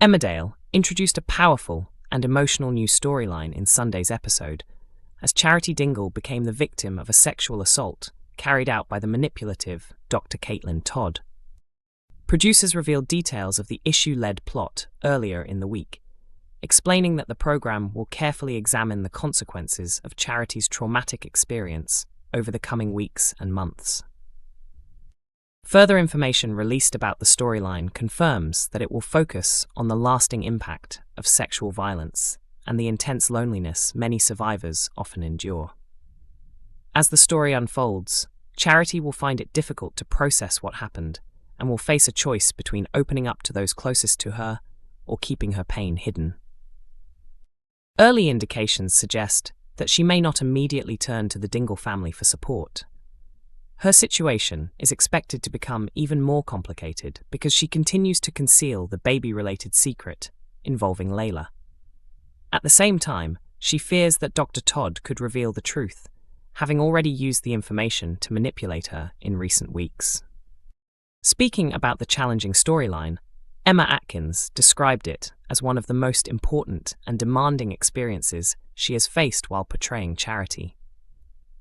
Emmerdale introduced a powerful and emotional new storyline in Sunday's episode, as Charity Dingle became the victim of a sexual assault carried out by the manipulative Dr Caitlin Todd. Producers revealed details of the issue-led plot earlier in the week, explaining that the program will carefully examine the consequences of Charity's traumatic experience over the coming weeks and months. Further information released about the storyline confirms that it will focus on the lasting impact of sexual violence and the intense loneliness many survivors often endure. As the story unfolds, Charity will find it difficult to process what happened and will face a choice between opening up to those closest to her or keeping her pain hidden. Early indications suggest that she may not immediately turn to the Dingle family for support. Her situation is expected to become even more complicated because she continues to conceal the baby-related secret involving Layla. At the same time, she fears that Dr. Todd could reveal the truth, having already used the information to manipulate her in recent weeks. Speaking about the challenging storyline, Emma Atkins described it as one of the most important and demanding experiences she has faced while portraying Charity.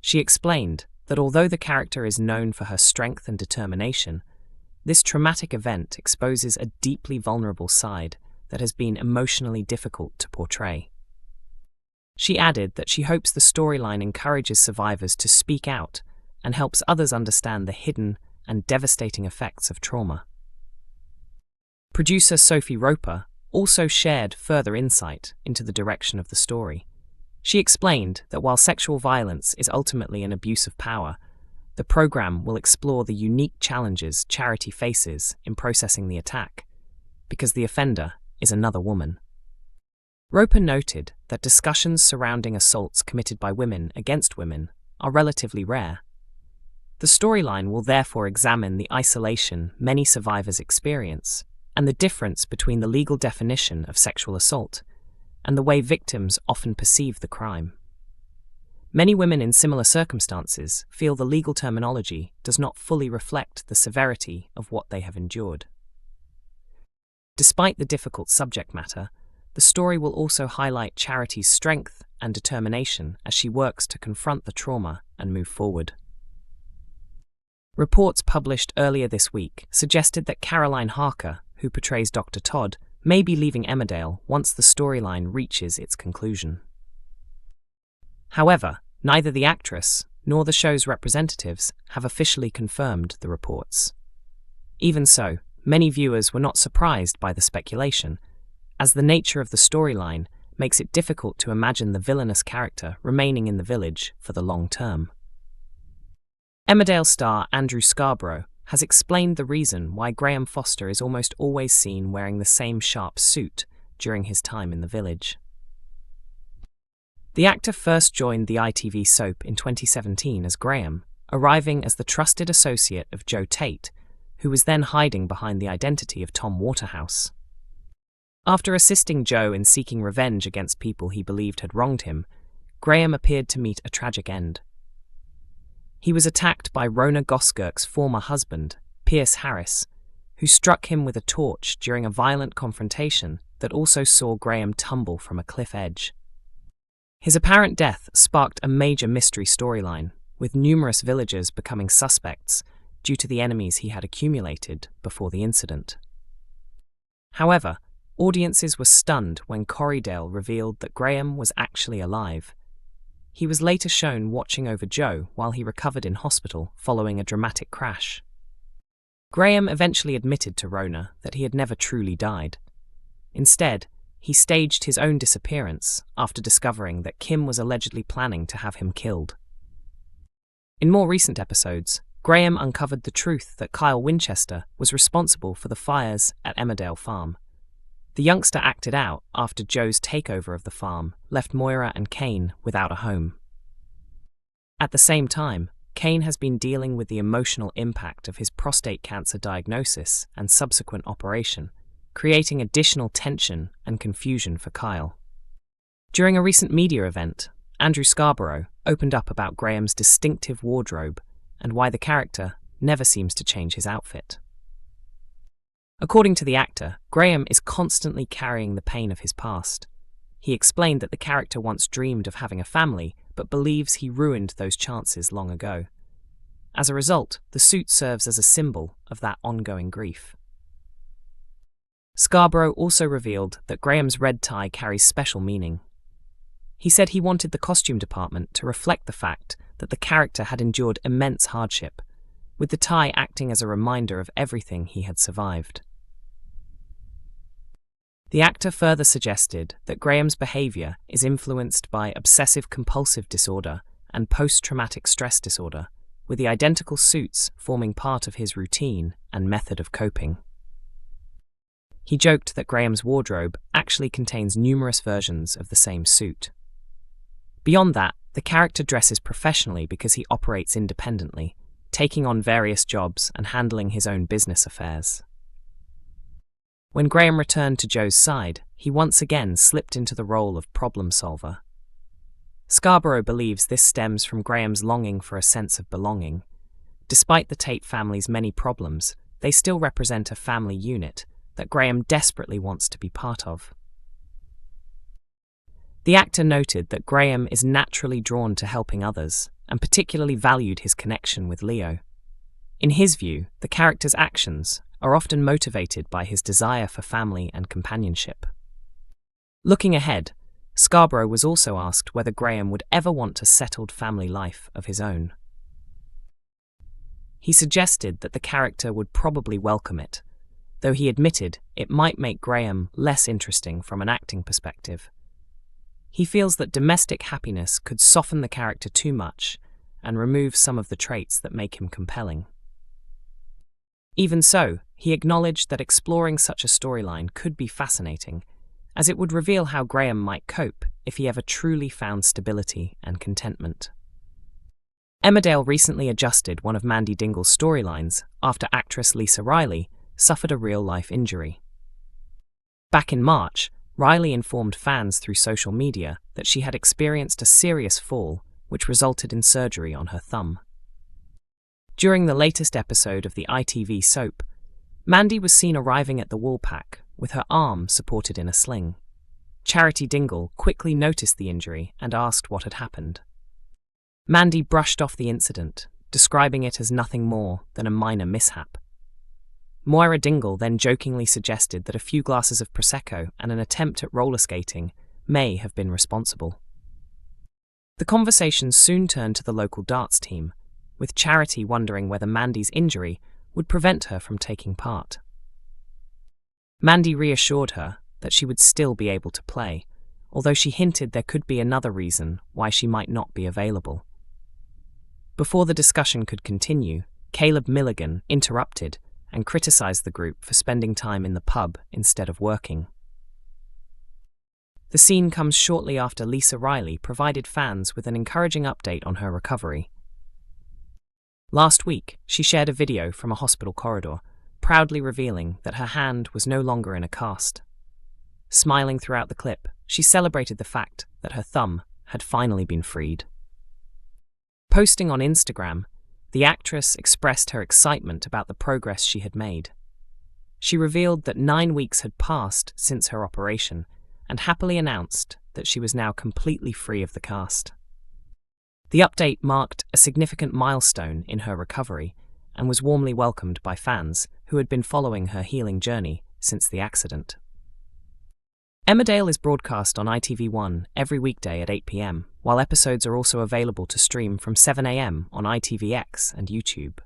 She explained that although the character is known for her strength and determination, this traumatic event exposes a deeply vulnerable side that has been emotionally difficult to portray. She added that she hopes the storyline encourages survivors to speak out and helps others understand the hidden and devastating effects of trauma. Producer Sophie Roper also shared further insight into the direction of the story. She explained that while sexual violence is ultimately an abuse of power, the program will explore the unique challenges Charity faces in processing the attack, because the offender is another woman. Roper noted that discussions surrounding assaults committed by women against women are relatively rare. The storyline will therefore examine the isolation many survivors experience and the difference between the legal definition of sexual assault and the way victims often perceive the crime. Many women in similar circumstances feel the legal terminology does not fully reflect the severity of what they have endured. Despite the difficult subject matter, the story will also highlight Charity's strength and determination as she works to confront the trauma and move forward. Reports published earlier this week suggested that Caroline Harker, who portrays Dr. Todd, may be leaving Emmerdale once the storyline reaches its conclusion. However, neither the actress nor the show's representatives have officially confirmed the reports. Even so, many viewers were not surprised by the speculation, as the nature of the storyline makes it difficult to imagine the villainous character remaining in the village for the long term. Emmerdale star Andrew Scarborough has explained the reason why Graham Foster is almost always seen wearing the same sharp suit during his time in the village. The actor first joined the ITV soap in 2017 as Graham, arriving as the trusted associate of Joe Tate, who was then hiding behind the identity of Tom Waterhouse. After assisting Joe in seeking revenge against people he believed had wronged him, Graham appeared to meet a tragic end. He was attacked by Rona Goskirk's former husband, Pierce Harris, who struck him with a torch during a violent confrontation that also saw Graham tumble from a cliff edge. His apparent death sparked a major mystery storyline, with numerous villagers becoming suspects due to the enemies he had accumulated before the incident. However, audiences were stunned when Corriedale revealed that Graham was actually alive. He was later shown watching over Joe while he recovered in hospital following a dramatic crash. Graham eventually admitted to Rona that he had never truly died. Instead, he staged his own disappearance after discovering that Kim was allegedly planning to have him killed. In more recent episodes, Graham uncovered the truth that Kyle Winchester was responsible for the fires at Emmerdale Farm. The youngster acted out after Joe's takeover of the farm left Moira and Kane without a home. At the same time, Kane has been dealing with the emotional impact of his prostate cancer diagnosis and subsequent operation, creating additional tension and confusion for Kyle. During a recent media event, Andrew Scarborough opened up about Graham's distinctive wardrobe and why the character never seems to change his outfit. According to the actor, Graham is constantly carrying the pain of his past. He explained that the character once dreamed of having a family, but believes he ruined those chances long ago. As a result, the suit serves as a symbol of that ongoing grief. Scarborough also revealed that Graham's red tie carries special meaning. He said he wanted the costume department to reflect the fact that the character had endured immense hardship, with the tie acting as a reminder of everything he had survived. The actor further suggested that Graham's behaviour is influenced by obsessive-compulsive disorder and post-traumatic stress disorder, with the identical suits forming part of his routine and method of coping. He joked that Graham's wardrobe actually contains numerous versions of the same suit. Beyond that, the character dresses professionally because he operates independently, taking on various jobs and handling his own business affairs. When Graham returned to Joe's side, he once again slipped into the role of problem solver. Scarborough believes this stems from Graham's longing for a sense of belonging. Despite the Tate family's many problems, they still represent a family unit that Graham desperately wants to be part of. The actor noted that Graham is naturally drawn to helping others, and particularly valued his connection with Leo. In his view, the character's actions are often motivated by his desire for family and companionship. Looking ahead, Scarborough was also asked whether Graham would ever want a settled family life of his own. He suggested that the character would probably welcome it, though he admitted it might make Graham less interesting from an acting perspective. He feels that domestic happiness could soften the character too much and remove some of the traits that make him compelling. Even so, he acknowledged that exploring such a storyline could be fascinating, as it would reveal how Graham might cope if he ever truly found stability and contentment. Emmerdale recently adjusted one of Mandy Dingle's storylines after actress Lisa Riley suffered a real-life injury. Back in March, Riley informed fans through social media that she had experienced a serious fall which resulted in surgery on her thumb. During the latest episode of the ITV soap, Mandy was seen arriving at the Woolpack with her arm supported in a sling. Charity Dingle quickly noticed the injury and asked what had happened. Mandy brushed off the incident, describing it as nothing more than a minor mishap. Moira Dingle then jokingly suggested that a few glasses of Prosecco and an attempt at roller skating may have been responsible. The conversation soon turned to the local darts team, with Charity wondering whether Mandy's injury would prevent her from taking part. Mandy reassured her that she would still be able to play, although she hinted there could be another reason why she might not be available. Before the discussion could continue, Caleb Milligan interrupted and criticised the group for spending time in the pub instead of working. The scene comes shortly after Lisa Riley provided fans with an encouraging update on her recovery. Last week, she shared a video from a hospital corridor, proudly revealing that her hand was no longer in a cast. Smiling throughout the clip, she celebrated the fact that her thumb had finally been freed. Posting on Instagram, the actress expressed her excitement about the progress she had made. She revealed that 9 weeks had passed since her operation and happily announced that she was now completely free of the cast. The update marked a significant milestone in her recovery and was warmly welcomed by fans who had been following her healing journey since the accident. Emmerdale is broadcast on ITV1 every weekday at 8 p.m, while episodes are also available to stream from 7 a.m. on ITVX and YouTube.